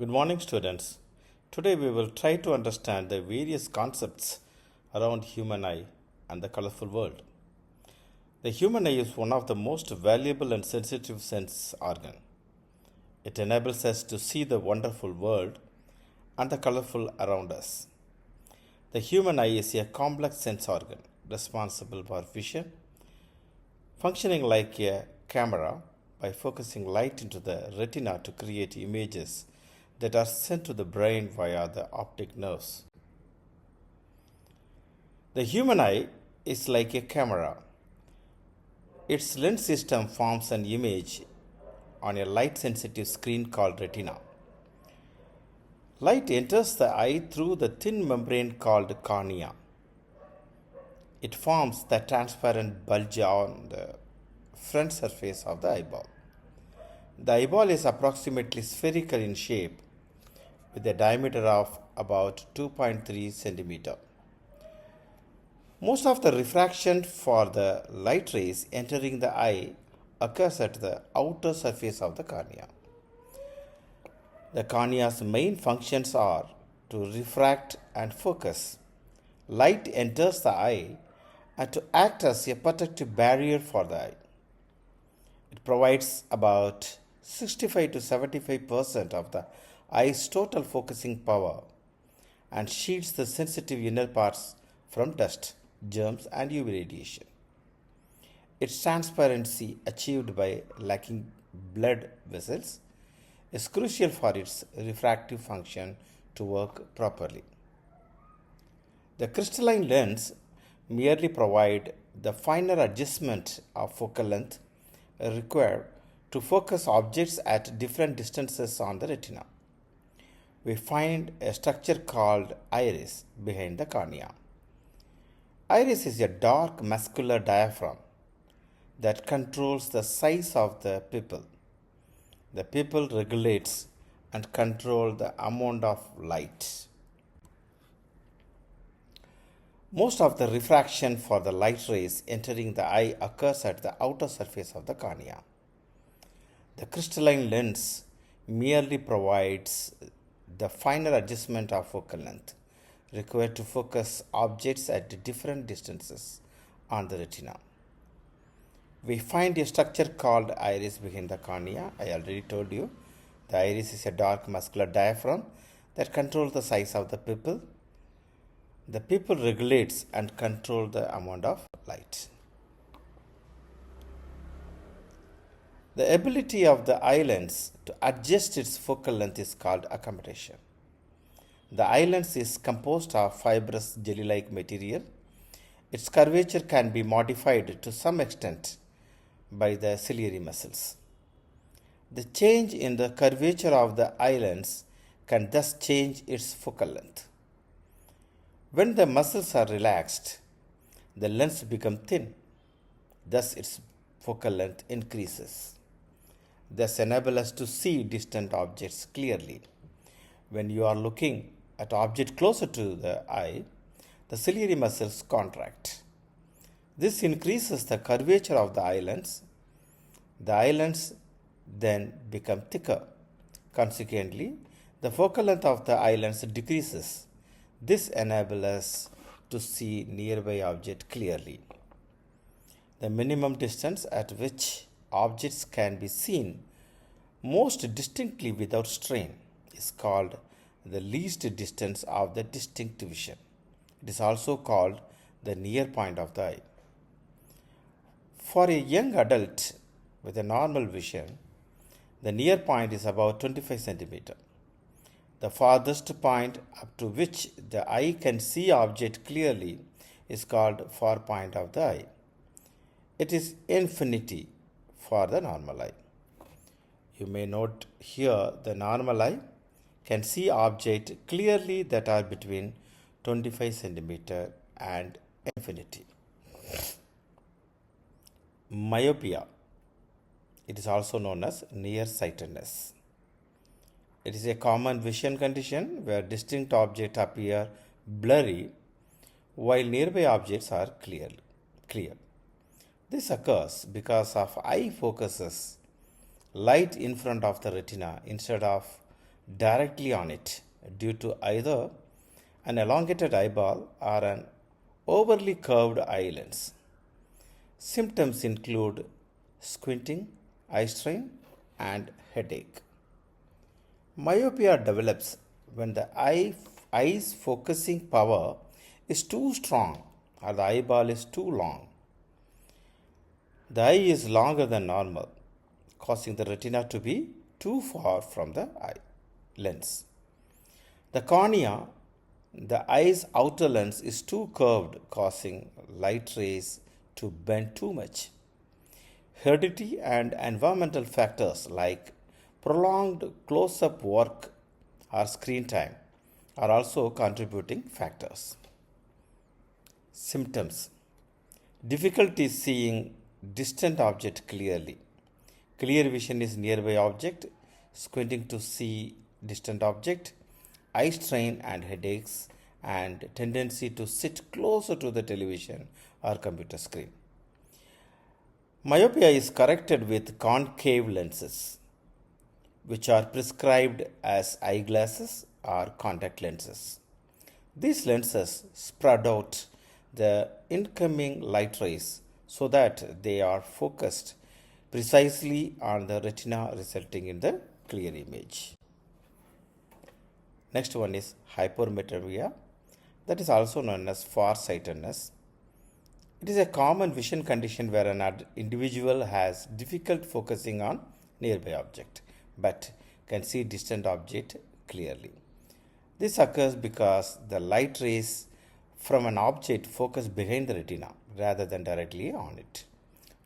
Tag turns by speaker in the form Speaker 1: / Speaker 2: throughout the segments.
Speaker 1: Good morning, students. Today we will try to understand the various concepts around human eye and the colorful world. The human eye is one of the most valuable and sensitive sense organ. It enables us to see the wonderful world and the colorful around us. The human eye is a complex sense organ responsible for vision, functioning like a camera by focusing light into the retina to create images that are sent to the brain via the optic nerves. The human eye is like a camera. Its lens system forms an image on a light sensitive screen called retina. Light enters the eye through the thin membrane called cornea. It forms the transparent bulge on the front surface of the eyeball. The eyeball is approximately spherical in shape with a diameter of about 2.3 centimeter. Most of the refraction for the light rays entering the eye occurs at the outer surface of the cornea. The cornea's main functions are to refract and focus. Light enters the eye and to act as a protective barrier for the eye. It provides about 65 to 75% of the eye's total focusing power and shields the sensitive inner parts from dust, germs, and UV radiation. Its transparency, achieved by lacking blood vessels, is crucial for its refractive function to work properly. The crystalline lens merely provides the finer adjustment of focal length required to focus objects at different distances on the retina. We find a structure called iris behind the cornea. Iris is a dark muscular diaphragm that controls the size of the pupil. The pupil regulates and controls the amount of light. Most of the refraction for the light rays entering the eye occurs at the outer surface of the cornea. The crystalline lens merely provides the finer adjustment of focal length required to focus objects at different distances on the retina. We find a structure called iris behind the cornea. I already told you. The iris is a dark muscular diaphragm that controls the size of the pupil. The pupil regulates and controls the amount of light. The ability of the eye lens to adjust its focal length is called accommodation. The eye lens is composed of fibrous jelly-like material. Its curvature can be modified to some extent by the ciliary muscles. The change in the curvature of the eye lens can thus change its focal length. When the muscles are relaxed, the lens becomes thin. Thus, its focal length increases. Thus, enable us to see distant objects clearly. When you are looking at object closer to the eye, the ciliary muscles contract. This increases the curvature of the eye lens. The eye lens then becomes thicker. Consequently, the focal length of the eye lens decreases. This enables us to see nearby objects clearly. The minimum distance at which objects can be seen most distinctly without strain is called the least distance of the distinct vision. It is also called the near point of the eye. For a young adult with a normal vision, the near point is about 25 centimeter. The farthest point up to which the eye can see object clearly is called far point of the eye. It is infinity for the normal eye. You may note here the normal eye can see objects clearly that are between 25 centimeter and infinity. Myopia. It is also known as nearsightedness. It is a common vision condition where distinct objects appear blurry while nearby objects are clear. This occurs because of eye focuses light in front of the retina instead of directly on it due to either an elongated eyeball or an overly curved eye lens. Symptoms include squinting, eye strain, and headache. Myopia develops when the eye's focusing power is too strong or the eyeball is too long. The eye is longer than normal, causing the retina to be too far from the eye lens. The cornea, the eye's outer lens, is too curved, causing light rays to bend too much. Heredity and environmental factors like prolonged close up work or screen time are also contributing factors. Symptoms: difficulty seeing distant object clearly. Clear vision is nearby object, squinting to see distant object, eye strain and headaches, and tendency to sit closer to the television or computer screen. Myopia is corrected with concave lenses, which are prescribed as eyeglasses or contact lenses. These lenses spread out the incoming light rays so that they are focused precisely on the retina, resulting in the clear image. Next one is hypermetropia, that is also known as farsightedness. It is a common vision condition where an individual has difficult focusing on nearby object but can see distant object clearly. This occurs because the light rays from an object focus behind the retina rather than directly on it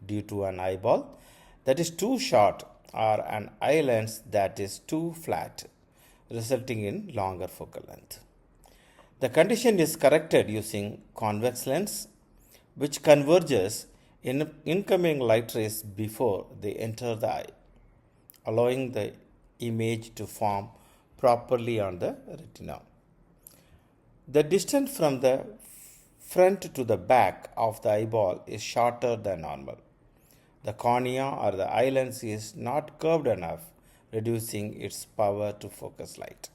Speaker 1: due to an eyeball that is too short or an eye lens that is too flat, resulting in longer focal length. The condition is corrected using convex lens, which converges in incoming light rays before they enter the eye, allowing the image to form properly on the retina. The distance from the front to the back of the eyeball is shorter than normal. The cornea or the eye lens is not curved enough, reducing its power to focus light.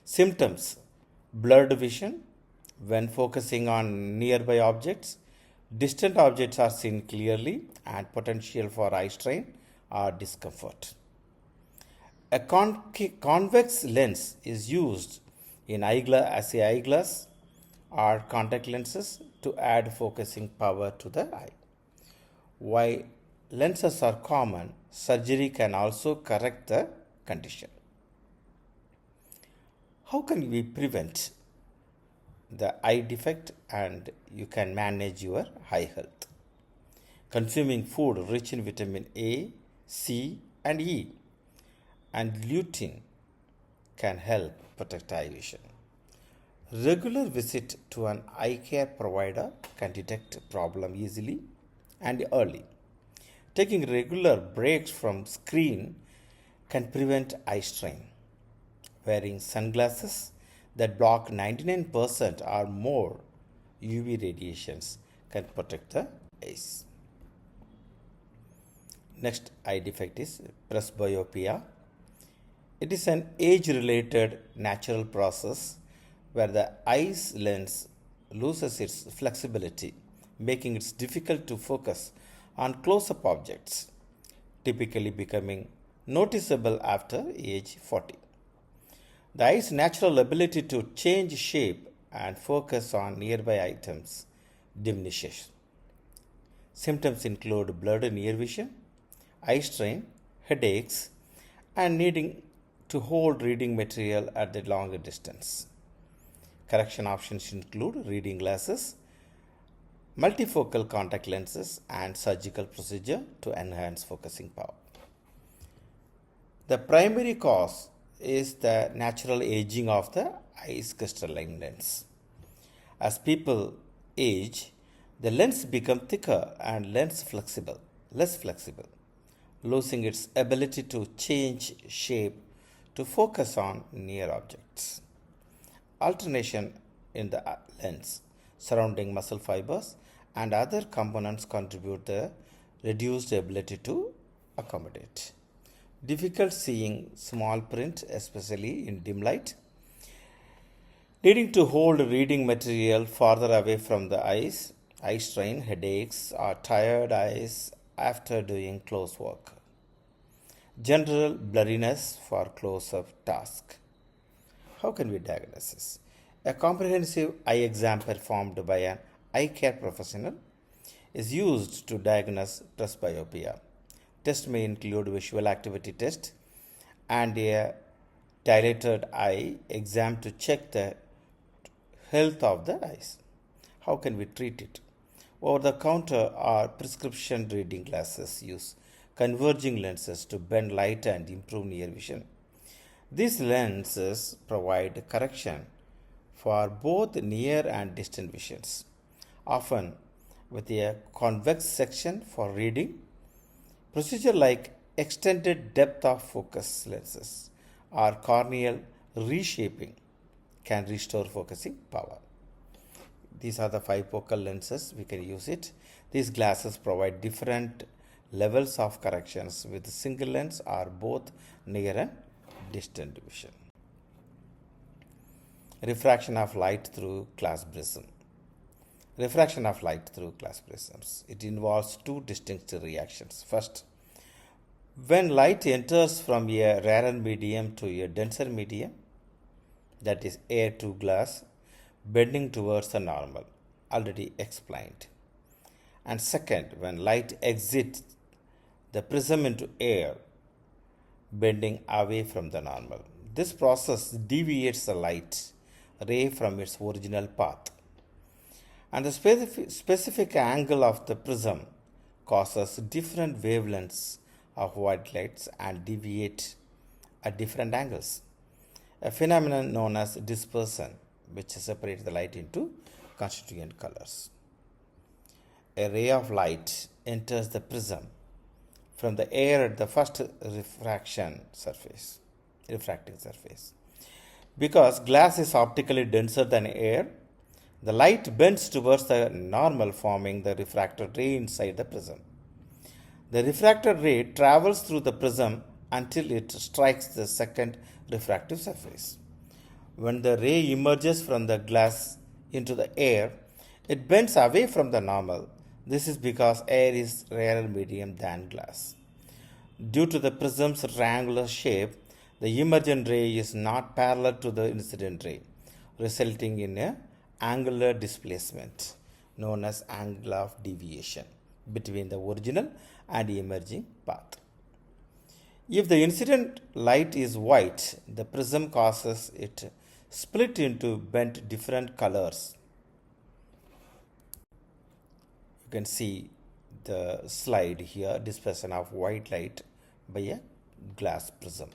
Speaker 1: Symptoms: blurred vision when focusing on nearby objects, distant objects are seen clearly, and potential for eye strain or discomfort. A convex lens is used in as a eyeglass or contact lenses to add focusing power to the eye. While lenses are common, surgery can also correct the condition. How can we prevent the eye defect and you can manage your eye health? Consuming food rich in vitamin A, C, and E and lutein can help protect eye vision. Regular visit to an eye care provider can detect problem easily and early. Taking regular breaks from screen can prevent eye strain. Wearing sunglasses that block 99% or more UV radiations can protect the eyes. Next eye defect is presbyopia. It is an age-related natural process where the eye's lens loses its flexibility, making it difficult to focus on close-up objects, typically becoming noticeable after age 40. The eye's natural ability to change shape and focus on nearby items diminishes. Symptoms include blurred near vision, eye strain, headaches, and needing to hold reading material at a longer distance. Correction options include reading glasses, multifocal contact lenses, and surgical procedure to enhance focusing power. The primary cause is the natural aging of the eye's crystalline lens. As people age, the lens becomes thicker and less flexible, losing its ability to change shape to focus on near objects. Alternation in the lens, surrounding muscle fibers, and other components contribute the reduced ability to accommodate. difficult seeing small print, especially in dim light, leading to hold reading material farther away from the eyes, eye strain, headaches, or tired eyes after doing close work. General blurriness for close-up task. How can we diagnose this? A comprehensive eye exam performed by an eye care professional is used to diagnose presbyopia. Test may include visual activity test and a dilated eye exam to check the health of the eyes. How can we treat it? Over the counter or prescription reading glasses use converging lenses to bend light and improve near vision. These lenses provide correction for both near and distant visions, often with a convex section for reading. Procedure like extended depth of focus lenses or corneal reshaping can restore focusing power. These are the 5 focal lenses, we can use it. These glasses provide different levels of corrections with single lens or both near and distant vision. Refraction of light through glass prism. Refraction of light through glass prisms. It involves 2 distinct reactions. First, when light enters from a rarer medium to a denser medium, that is air to glass, bending towards the normal, already explained. And second, when light exits the prism into air, bending away from the normal. This process deviates the light ray from its original path. And the specific angle of the prism causes different wavelengths of white lights and deviate at different angles. A phenomenon known as dispersion, which separates the light into constituent colors. A ray of light enters the prism from the air at the first refracting surface. Because glass is optically denser than air, the light bends towards the normal, forming the refracted ray inside the prism. The refracted ray travels through the prism until it strikes the second refractive surface. When the ray emerges from the glass into the air, it bends away from the normal. This is because air is rarer medium than glass. Due to the prism's triangular shape, the emergent ray is not parallel to the incident ray, resulting in an angular displacement known as angle of deviation between the original and emerging path. If the incident light is white, the prism causes it split into bent different colors. You can see the slide here, dispersion of white light by a glass prism.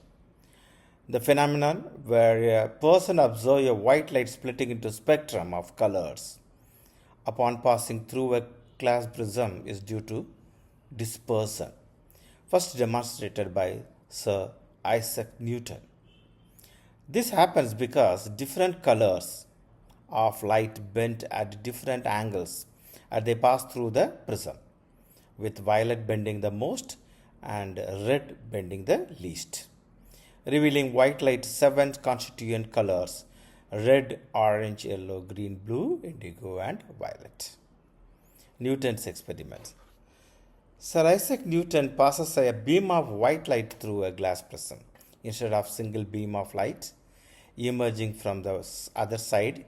Speaker 1: The phenomenon where a person observes a white light splitting into spectrum of colors upon passing through a glass prism is due to dispersion, first demonstrated by Sir Isaac Newton. This happens because different colors of light bend at different angles as they pass through the prism, with violet bending the most and red bending the least, revealing white light's 7 constituent colors: red, orange, yellow, green, blue, indigo, and violet. Newton's experiments. Sir Isaac Newton passes a beam of white light through a glass prism. Instead of single beam of light emerging from the other side,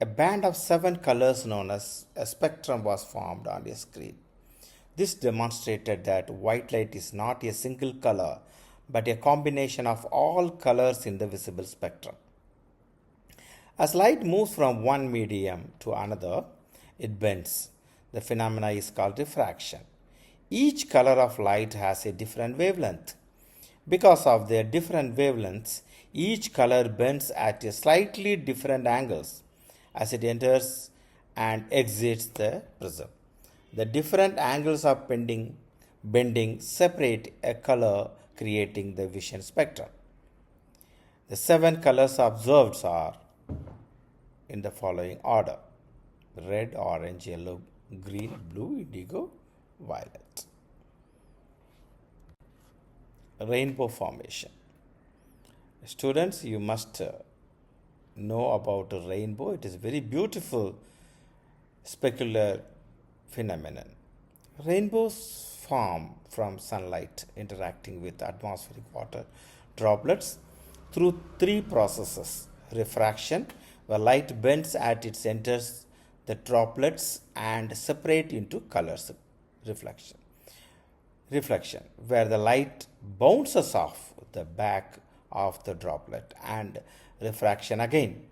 Speaker 1: a band of 7 colors known as a spectrum was formed on a screen. This demonstrated that white light is not a single color, but a combination of all colors in the visible spectrum. As light moves from one medium to another, it bends. The phenomena is called refraction. Each color of light has a different wavelength. Because of their different wavelengths, each color bends at a slightly different angles as it enters and exits the prism. The different angles of bending separate a color, creating the vision spectrum. The 7 colors observed are in the following order: red, orange, yellow, green, blue, indigo, violet. Rainbow formation. Students, you must know about a rainbow. It is very beautiful specular phenomenon. Rainbows form from sunlight interacting with atmospheric water droplets through three processes: refraction, where light bends at its enters the droplets and separate into colors; reflection, where the light bounces off the back of the droplet; and refraction again,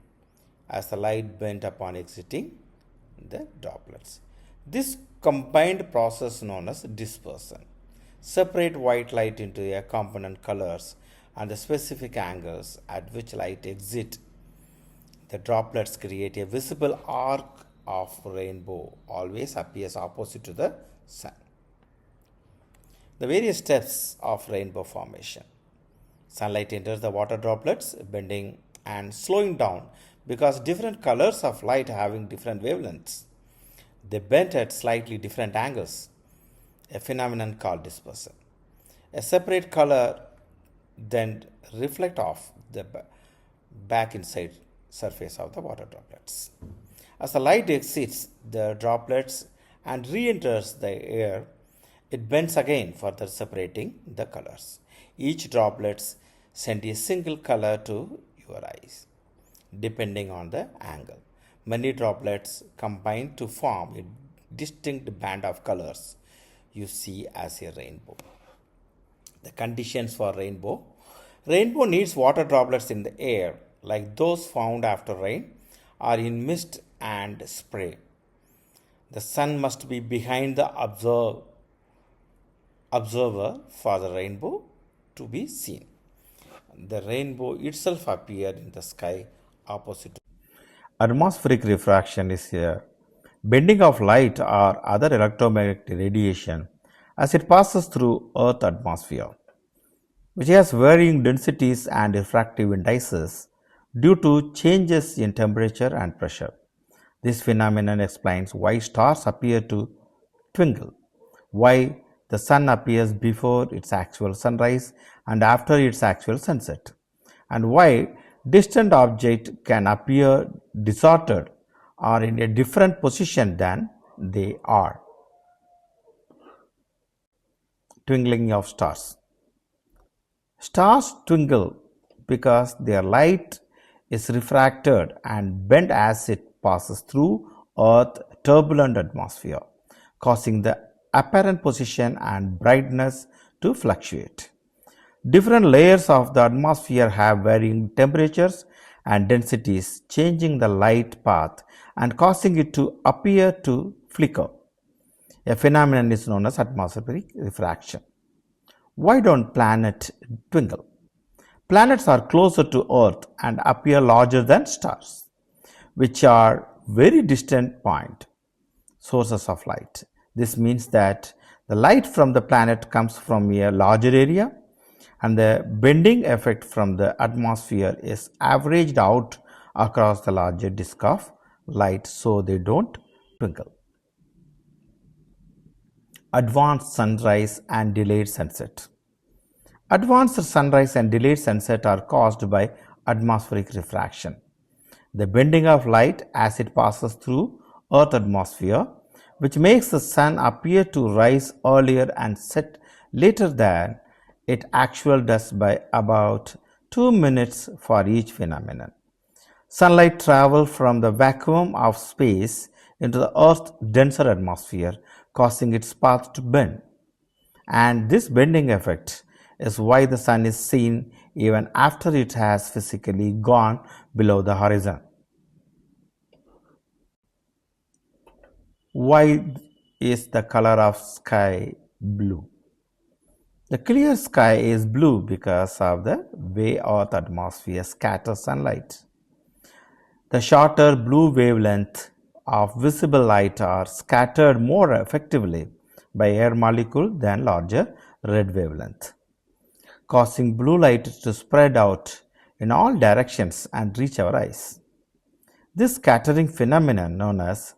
Speaker 1: as the light bent upon exiting the droplets. This combined process known as dispersion separate white light into a component colors and the specific angles at which light exit the droplets create a visible arc of rainbow always appears opposite to the sun. The various steps of rainbow formation. Sunlight enters the water droplets, bending and slowing down because different colors of light having different wavelengths. They bend at slightly different angles, a phenomenon called dispersion. A separate color then reflect off the back inside surface of the water droplets. As the light exits the droplets and re-enters the air, it bends again, further separating the colors. Each droplet sends a single color to your eyes, depending on the angle. Many droplets combine to form a distinct band of colors you see as a rainbow. The conditions for rainbow. Rainbow needs water droplets in the air, like those found after rain, or in mist and spray. The sun must be behind the observer for the rainbow to be seen. The rainbow itself appears in the sky opposite. Atmospheric refraction is a bending of light or other electromagnetic radiation as it passes through Earth's atmosphere, which has varying densities and refractive indices due to changes in temperature and pressure. This phenomenon explains why stars appear to twinkle, why the sun appears before its actual sunrise and after its actual sunset, and why distant objects can appear distorted or in a different position than they are. Twinkling of stars. Stars twinkle because their light is refracted and bent as it passes through Earth's turbulent atmosphere, causing the apparent position and brightness to fluctuate. Different layers of the atmosphere have varying temperatures and densities, changing the light path and causing it to appear to flicker. A phenomenon is known as atmospheric refraction. Why don't planets twinkle? Planets are closer to Earth and appear larger than stars, which are very distant point sources of light. This means that the light from the planet comes from a larger area, and the bending effect from the atmosphere is averaged out across the larger disk of light, so they don't twinkle. Advanced sunrise and delayed sunset. Advanced sunrise and delayed sunset are caused by atmospheric refraction, the bending of light as it passes through Earth's atmosphere, which makes the sun appear to rise earlier and set later than it actually does by about 2 minutes for each phenomenon. Sunlight travels from the vacuum of space into the Earth's denser atmosphere, causing its path to bend. And this bending effect is why the sun is seen even after it has physically gone below the horizon. Why is the color of sky blue? The clear sky is blue because of the way Earth's atmosphere scatters sunlight. The shorter blue wavelength of visible light are scattered more effectively by air molecule than larger red wavelength, causing blue light to spread out in all directions and reach our eyes. This scattering phenomenon, known as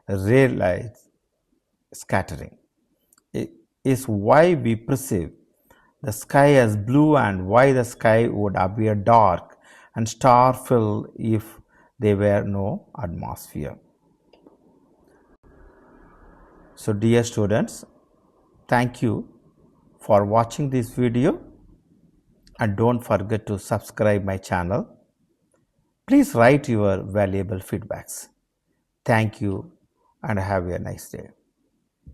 Speaker 1: ray light scattering, is why we perceive the sky as blue and why the sky would appear dark and star-filled if there were no atmosphere. So dear students, thank you for watching this video and don't forget to subscribe my channel. Please write your valuable feedbacks. Thank you and have a nice day.